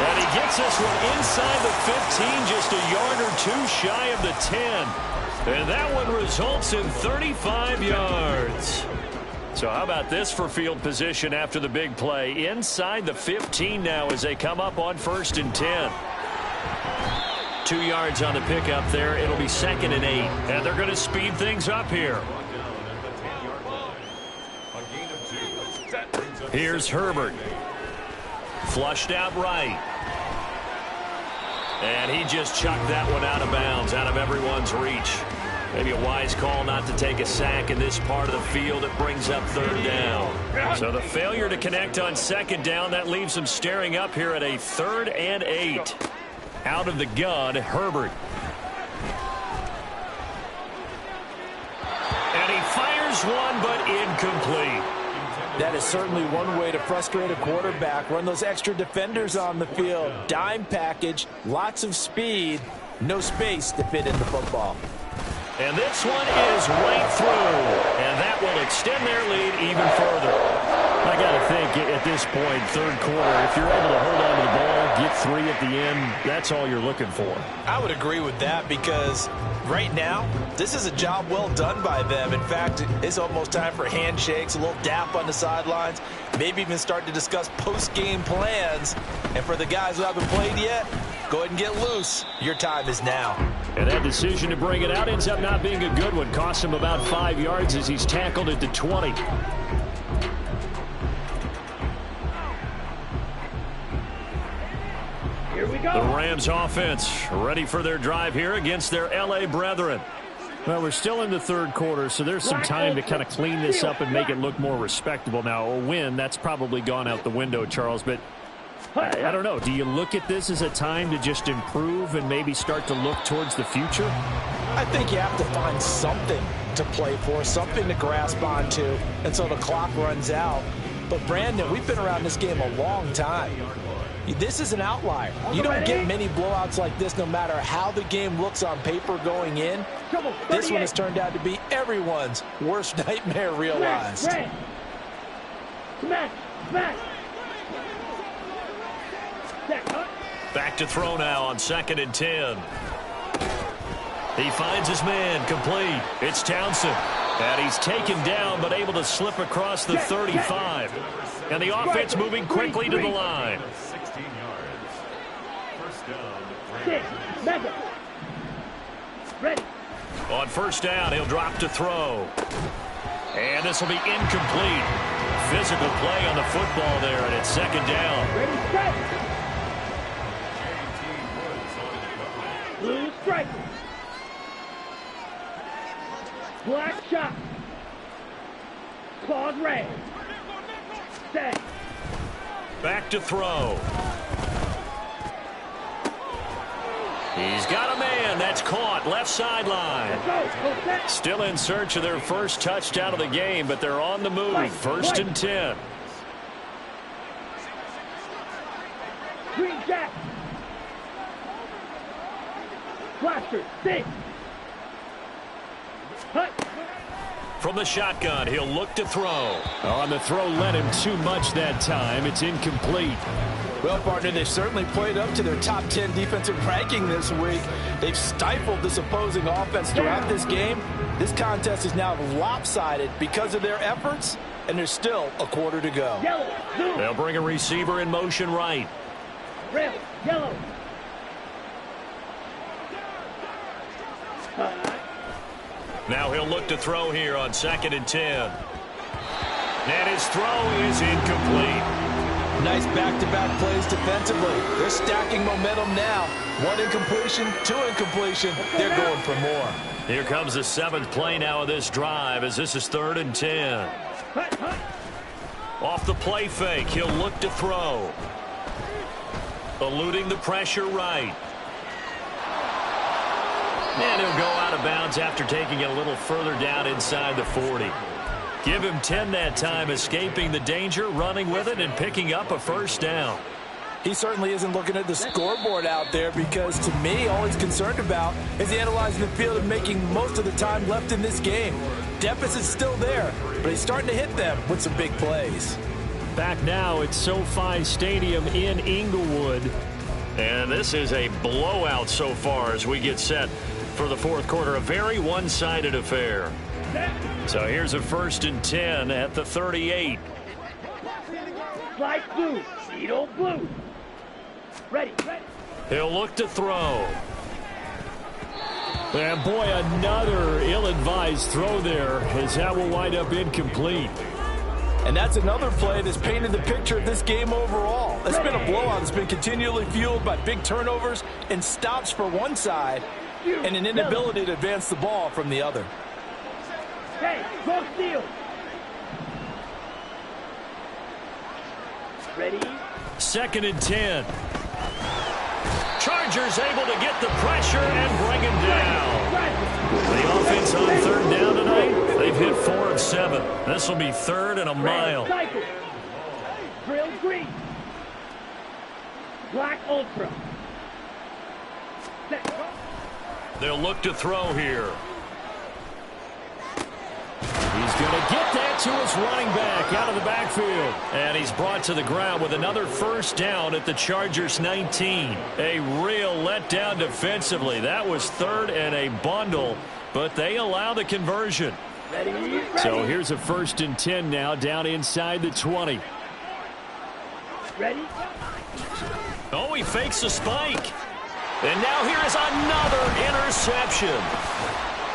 And he gets this one inside the 15, just a yard or two shy of the 10. And that one results in 35 yards. So how about this for field position after the big play? Inside the 15 now as they come up on 1st and 10. 2 yards on the pickup there. It'll be 2nd and 8. And they're going to speed things up here. Here's Herbert. Flushed out right. And he just chucked that one out of bounds, out of everyone's reach. Maybe a wise call not to take a sack in this part of the field. It brings up 3rd down. So the failure to connect on 2nd down, that leaves them staring up here at a 3rd and 8. Out of the gun, Herbert. And he fires one, but incomplete. That is certainly one way to frustrate a quarterback. Run those extra defenders on the field. Dime package, lots of speed, no space to fit in the football. And this one is right through. And that will extend their lead even further. I got to think at this point, 3rd quarter, if you're able to hold on to the ball, get 3 at the end, that's all you're looking for. I would agree with that because right now, this is a job well done by them. In fact, it's almost time for handshakes, a little dap on the sidelines, maybe even start to discuss post-game plans. And for the guys who haven't played yet, go ahead and get loose. Your time is now. And that decision to bring it out ends up not being a good one. Cost him about 5 yards as he's tackled at the 20. Here we go. The Rams offense ready for their drive here against their L.A. brethren. Well, we're still in the 3rd quarter, so there's some time to kind of clean this up and make it look more respectable. Now, a win, that's probably gone out the window, Charles, but I don't know. Do you look at this as a time to just improve and maybe start to look towards the future? I think you have to find something to play for, something to grasp onto until the clock runs out. But, Brandon, we've been around this game a long time. This is an outlier. You don't get many blowouts like this no matter how the game looks on paper going in. This one has turned out to be everyone's worst nightmare realized. Smash! Smash! Back to throw now on 2nd and 10. He finds his man, complete. It's Townsend. And he's taken down but able to slip across the 35. And the offense moving quickly to the line. 16 yards. First down. 6. Mega. Ready. On 1st down, he'll drop to throw. And this will be incomplete. Physical play on the football there, and it's 2nd down. Ready, set. Blue strike. Black shot. Claws red. Set. Back to throw. He's got a man. That's caught. Left sideline. Still in search of their first touchdown of the game, but they're on the move. 1st and 10. Green jack. Blaster. 6. Hut. From the shotgun, he'll look to throw. On the throw, led him too much that time. It's incomplete. Well, partner, they've certainly played up to their top 10 defensive ranking this week. They've stifled this opposing offense throughout this game. This contest is now lopsided because of their efforts, and there's still a quarter to go. Yellow. Blue. They'll bring a receiver in motion right. Red. Yellow. Now he'll look to throw here on 2nd and 10. And his throw is incomplete. Nice back-to-back plays defensively. They're stacking momentum now. 1 incompletion, 2 incompletion. They're going for more. Here comes the 7th play now of this drive as this is 3rd and 10. Off the play fake, he'll look to throw. Eluding the pressure right. And he'll go out of bounds after taking it a little further down inside the 40. Give him 10 that time, escaping the danger, running with it, and picking up a first down. He certainly isn't looking at the scoreboard out there because, to me, all he's concerned about is analyzing the field and making most of the time left in this game. Deficit's still there, but he's starting to hit them with some big plays. Back now at SoFi Stadium in Inglewood. And this is a blowout so far as we get set for the 4th quarter. A very one-sided affair. So here's a 1st and 10 at the 38. Slide blue. Cheeto blue. Ready. He'll look to throw. And boy, another ill-advised throw there as that will wind up incomplete. And that's another play that's painted the picture of this game overall. It's been a blowout. It's been continually fueled by big turnovers and stops for one side and an inability to advance the ball from the other. Hey, go steal. Ready? 2nd and 10. Chargers able to get the pressure and bring him down. The offense on 3rd down tonight, they've hit 4 of 7. This will be 3rd and a mile. Cycle. Drill green. Black ultra. Set. They'll look to throw here. He's going to get that to his running back out of the backfield. And he's brought to the ground with another first down at the Chargers 19. A real letdown defensively. That was 3rd and a bundle, but they allow the conversion. Ready. So here's a 1st and 10 now down inside the 20. Ready. Oh, he fakes a spike. And now here is another interception.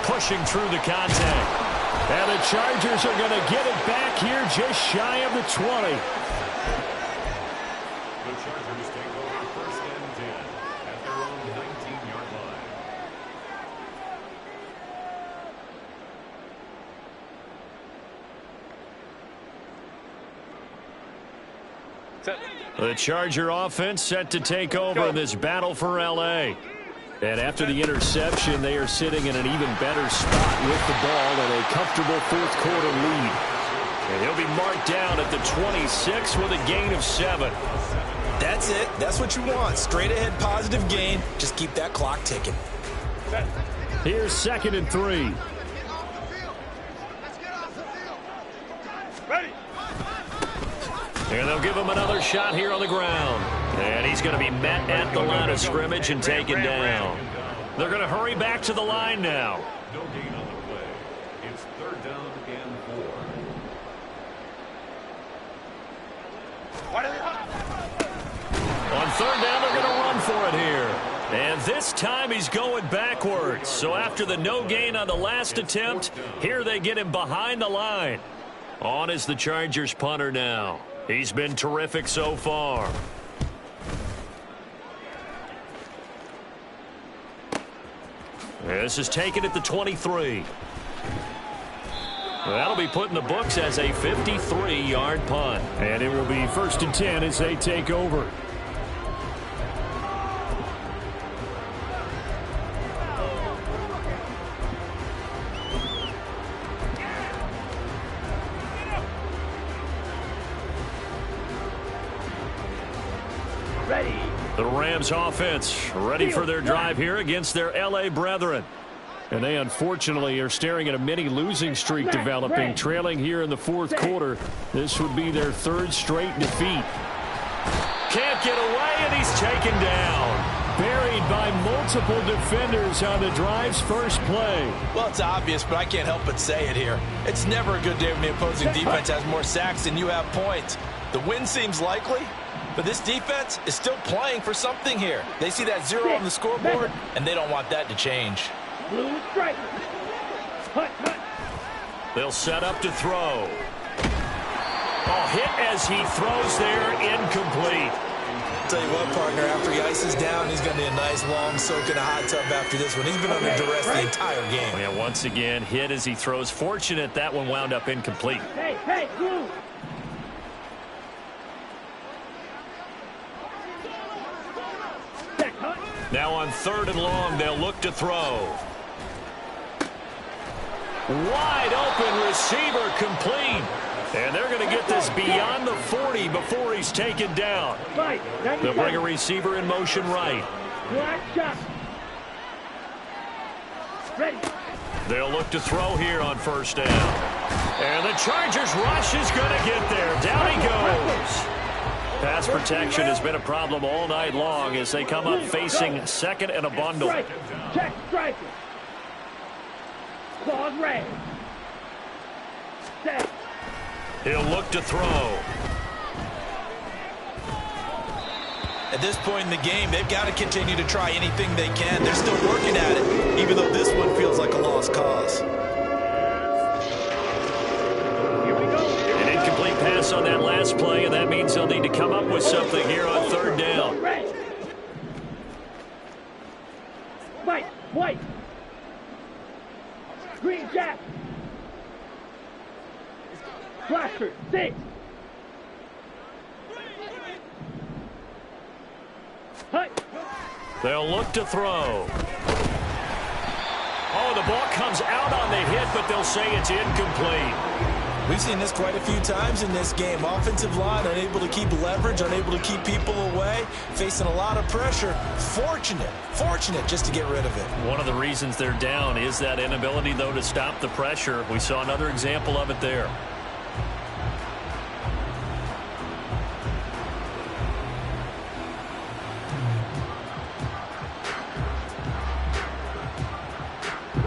Pushing through the contact. And the Chargers are going to get it back here just shy of the 20. The Chargers take over 1st and 10 at their own 19-yard line. The Charger offense set to take over this battle for L.A. And after the interception, they are sitting in an even better spot with the ball and a comfortable 4th quarter lead. And he'll be marked down at the 26 with a gain of 7. That's it. That's what you want. Straight ahead positive gain. Just keep that clock ticking. Here's 2nd and 3. Ready. And they'll give him another shot here on the ground. And he's going to be met at the line of scrimmage and taken down. They're going to hurry back to the line now. No gain on the play. It's 3rd down and 4. On 3rd down, they're going to run for it here. And this time he's going backwards. So after the no gain on the last attempt, here they get him behind the line. On is the Chargers punter now. He's been terrific so far. This is taken at the 23. That'll be put in the books as a 53-yard punt. And it will be 1st and 10 as they take over. Ready. The Rams offense ready for their drive here against their L.A. brethren. And they unfortunately are staring at a mini losing streak developing, trailing here in the 4th quarter. This would be their 3rd straight defeat. Can't get away, and he's taken down. Buried by multiple defenders on the drive's first play. Well, it's obvious, but I can't help but say it here. It's never a good day when the opposing defense has more sacks than you have points. The win seems likely, but this defense is still playing for something here. They see that 0 on the scoreboard, and they don't want that to change. Blue striker. Hut. They'll set up to throw. Oh, hit as he throws there, incomplete. Tell you what, partner, after he ices down, he's going to need a nice long soak in a hot tub after this one. He's been under duress the entire game. Oh, yeah, once again, hit as he throws. Fortunate that one wound up incomplete. Hey, move. Now on 3rd and long, they'll look to throw. Wide open receiver complete. And they're going to get this beyond the 40 before he's taken down. They'll bring a receiver in motion right. Ready. They'll look to throw here on 1st down. And the Chargers rush is going to get there. Down he goes. Pass protection has been a problem all night long as they come up facing 2nd and a bundle. Check striker. Claws red. Set. He'll look to throw. At this point in the game, they've got to continue to try anything they can. They're still working at it, even though this one feels like a lost cause. An incomplete pass on that last play, and that means they'll need to come up with something here on 3rd down. White. Green Jack. Blaster, 6. They'll look to throw. Oh, the ball comes out on the hit, but they'll say it's incomplete. We've seen this quite a few times in this game. Offensive line unable to keep leverage, unable to keep people away, facing a lot of pressure. Fortunate just to get rid of it. One of the reasons they're down is that inability, though, to stop the pressure. We saw another example of it there.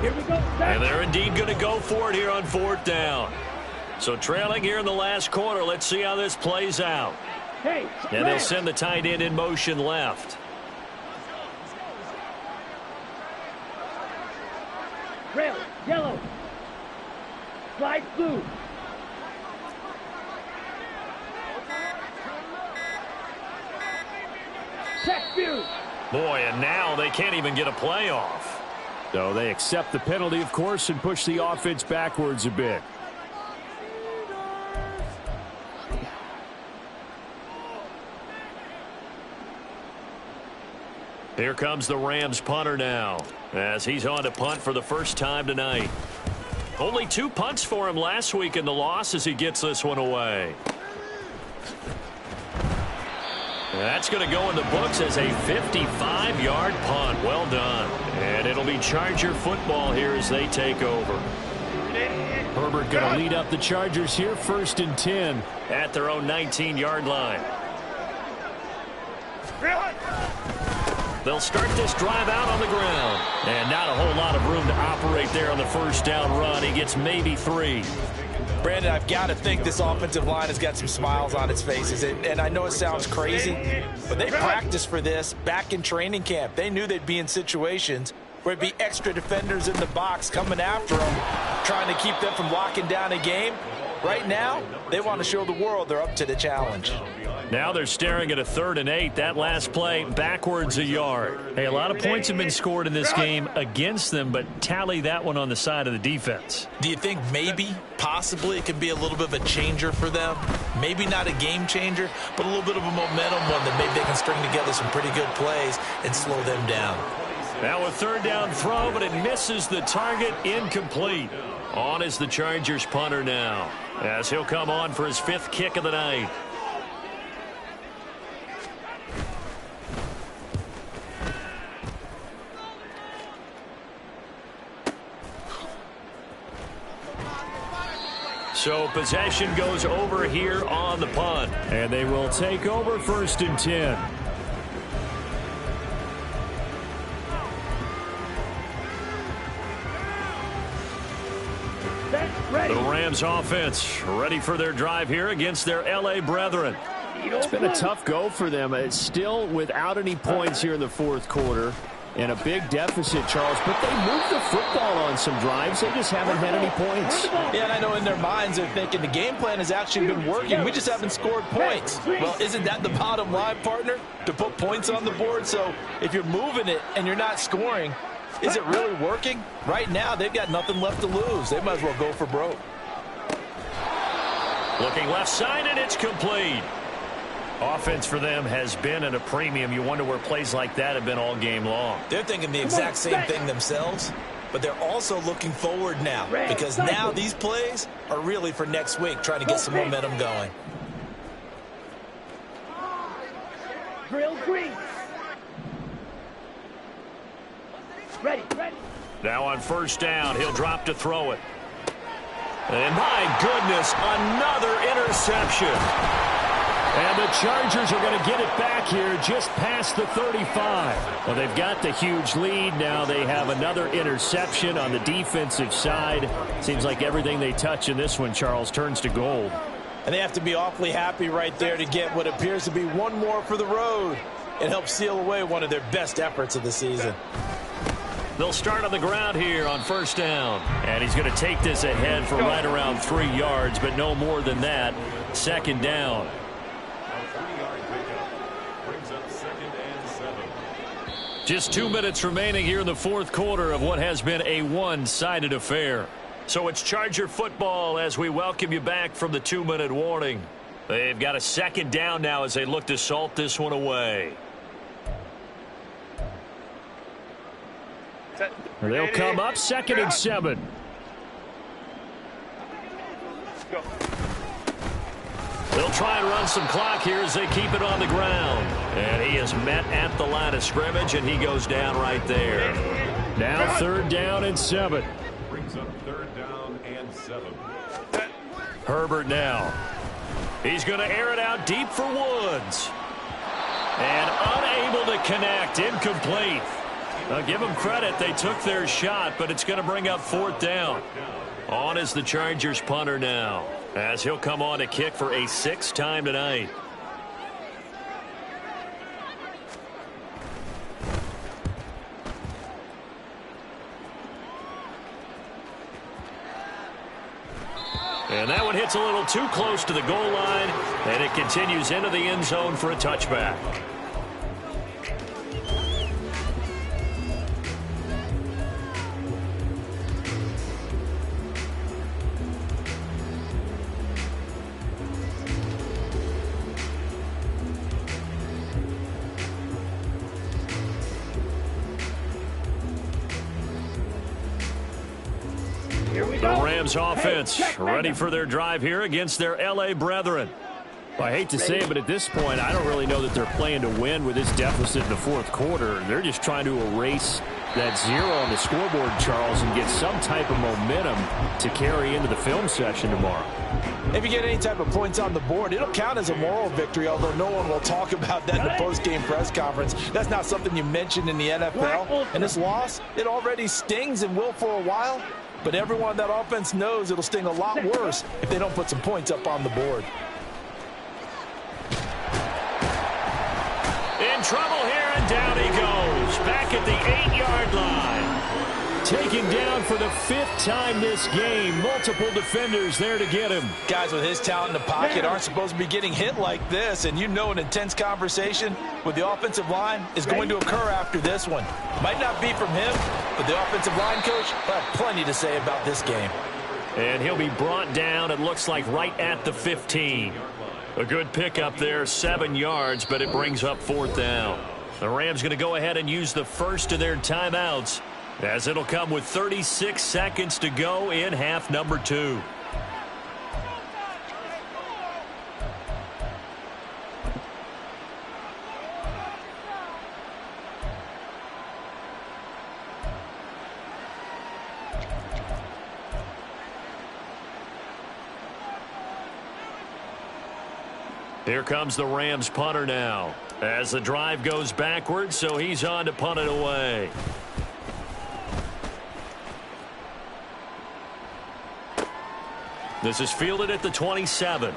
Here we go. And they're indeed going to go for it here on 4th down. So trailing here in the last quarter. Let's see how this plays out. And they'll send the tight end in motion left. Rail, yellow. Slide blue. Check view. Boy, and now they can't even get a play off. So they accept the penalty, of course, and push the offense backwards a bit. Here comes the Rams punter now, as he's on to punt for the first time tonight. Only 2 punts for him last week in the loss as he gets this one away. That's going to go in the books as a 55-yard punt. Well done. And it'll be Charger football here as they take over. Herbert going to lead up the Chargers here, 1st and 10. At their own 19-yard line. They'll start this drive out on the ground. And not a whole lot of room to operate there on the 1st down run. He gets maybe 3. Brandon, I've got to think this offensive line has got some smiles on its faces. And I know it sounds crazy, but they practiced for this back in training camp. They knew they'd be in situations where it'd be extra defenders in the box coming after them, trying to keep them from locking down a game. Right now, they want to show the world they're up to the challenge. Now they're staring at a 3rd and 8. That last play, backwards a yard. Hey, a lot of points have been scored in this game against them, but tally that one on the side of the defense. Do you think maybe, possibly, it could be a little bit of a changer for them? Maybe not a game changer, but a little bit of a momentum one that maybe they can string together some pretty good plays and slow them down. Now a 3rd down throw, but it misses the target, incomplete. On is the Chargers punter now, as he'll come on for his 5th kick of the night. So possession goes over here on the punt. And they will take over 1st and 10. The Rams offense ready for their drive here against their L.A. brethren. It's been a tough go for them. It's still without any points here in the 4th quarter. And a big deficit, Charles, but they moved the football on some drives. They just haven't had any points. Yeah, and I know in their minds they're thinking the game plan has actually been working. We just haven't scored points. Well, isn't that the bottom line, partner? To put points on the board? So if you're moving it and you're not scoring, is it really working? Right now, they've got nothing left to lose. They might as well go for broke. Looking left side, and it's complete. Offense for them has been at a premium. You wonder where plays like that have been all game long. They're thinking the exact same thing themselves, but they're also looking forward now because now these plays are really for next week, trying to get some momentum going. Drill green. Ready. Now on first down, he'll drop to throw it. And my goodness, another interception. And the Chargers are going to get it back here just past the 35. Well, they've got the huge lead. Now they have another interception on the defensive side. Seems like everything they touch in this one, Charles, turns to gold. And they have to be awfully happy right there to get what appears to be one more for the road. It helps seal away one of their best efforts of the season. They'll start on the ground here on first down. And he's going to take this ahead for right around 3 yards, but no more than that. Second down. Just 2 minutes remaining here in the fourth quarter of what has been a one-sided affair. So it's Charger football as we welcome you back from the 2-minute warning. They've got a second down now as they look to salt this one away. They'll come up 2nd and 7. Go. They'll try and run some clock here as they keep it on the ground. And he is met at the line of scrimmage, and he goes down right there. Now 3rd down and 7. Brings up 3rd down and 7. Herbert now. He's going to air it out deep for Woods. And unable to connect. Incomplete. Now give them credit. They took their shot, but it's going to bring up 4th down. On is the Chargers punter now, as he'll come on to kick for a 6th time tonight. And that one hits a little too close to the goal line, and it continues into the end zone for a touchback. The Rams offense ready for their drive here against their L.A. brethren. Well, I hate to say it, but at this point, I don't really know that they're playing to win with this deficit in the fourth quarter. They're just trying to erase that 0 on the scoreboard, Charles, and get some type of momentum to carry into the film session tomorrow. If you get any type of points on the board, it'll count as a moral victory, although no one will talk about that in the post-game press conference. That's not something you mentioned in the NFL. And this loss, it already stings and will for a while. But everyone on that offense knows it'll sting a lot worse if they don't put some points up on the board. In trouble here, and down he goes. Back at the 8-yard line. Taken down for the 5th time this game. Multiple defenders there to get him. Guys with his talent in the pocket aren't supposed to be getting hit like this, and you know an intense conversation with the offensive line is going to occur after this one. Might not be from him, but the offensive line coach will have plenty to say about this game. And he'll be brought down, it looks like, right at the 15. A good pickup there, 7 yards, but it brings up 4th down. The Rams going to go ahead and use the first of their timeouts, as it'll come with 36 seconds to go in half number 2. Here comes the Rams punter now, as the drive goes backwards, so he's on to punt it away. This is fielded at the 27.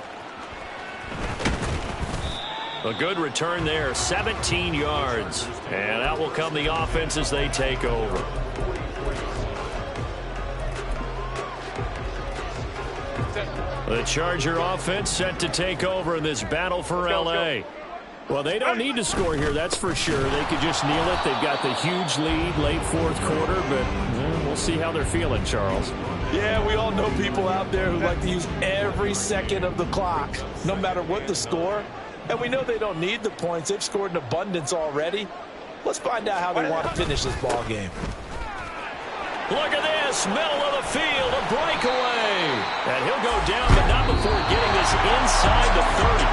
A good return there, 17 yards. And out will come the offense as they take over. The Charger offense set to take over in this battle for L.A. Well, they don't need to score here, that's for sure. They could just kneel it. They've got the huge lead late fourth quarter, but we'll see how they're feeling, Charles. Yeah, we all know people out there who like to use every second of the clock, no matter what the score. And we know they don't need the points. They've scored in abundance already. Let's find out how they want to finish this ball game. Look at this, middle of the field, a breakaway. And he'll go down, but not before getting this inside the 30.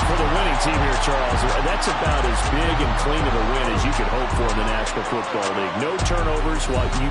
For the winning team here, Charles, that's about as big and clean of a win as you could hope for in the National Football League. No turnovers while you